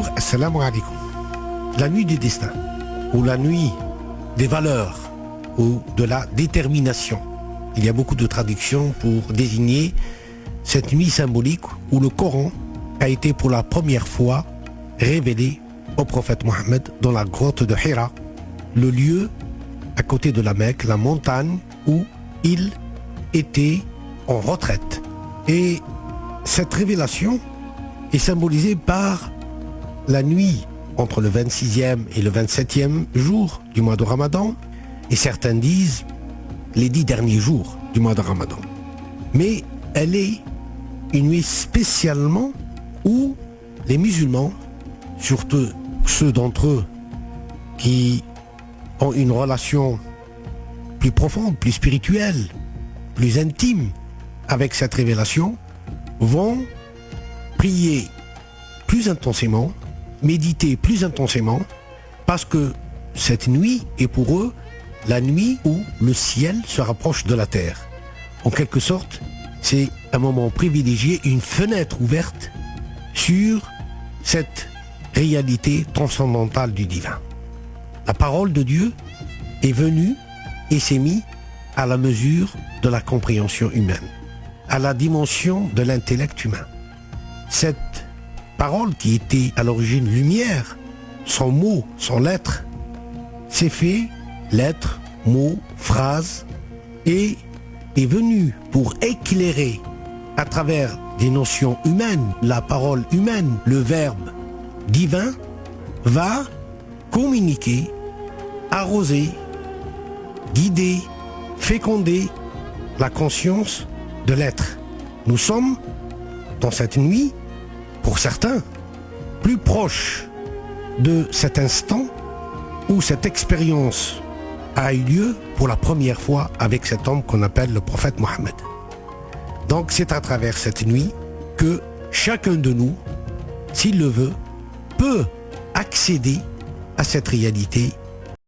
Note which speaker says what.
Speaker 1: Bonjour, assalamu alaikum. La nuit du destin, ou la nuit des valeurs, ou de la détermination. Il y a beaucoup de traductions pour désigner cette nuit symbolique où le Coran a été pour la première fois révélé au prophète Mohammed dans la grotte de Hira, le lieu à côté de la Mecque, la montagne où il était en retraite. Et cette révélation est symbolisée par la nuit entre le 26e et le 27e jour du mois de Ramadan, et certains disent les 10 derniers jours du mois de Ramadan. Mais elle est une nuit spécialement où les musulmans, surtout ceux d'entre eux qui ont une relation plus profonde, plus spirituelle, plus intime avec cette révélation, vont prier plus intensément, méditer plus intensément, parce que cette nuit est pour eux la nuit où le ciel se rapproche de la terre. En quelque sorte, c'est un moment privilégié, une fenêtre ouverte sur cette réalité transcendantale du divin. La parole de Dieu est venue et s'est mise à la mesure de la compréhension humaine, à la dimension de l'intellect humain. Cette parole qui était à l'origine lumière, sans mots, sans lettres, s'est fait lettres, mots, phrases, et est venue pour éclairer à travers des notions humaines, la parole humaine, le verbe divin, va communiquer, arroser, guider, féconder la conscience de l'être. Nous sommes dans cette nuit, pour certains, plus proches de cet instant où cette expérience a eu lieu pour la première fois avec cet homme qu'on appelle le prophète Mohammed. Donc c'est à travers cette nuit que chacun de nous, s'il le veut, peut accéder à cette réalité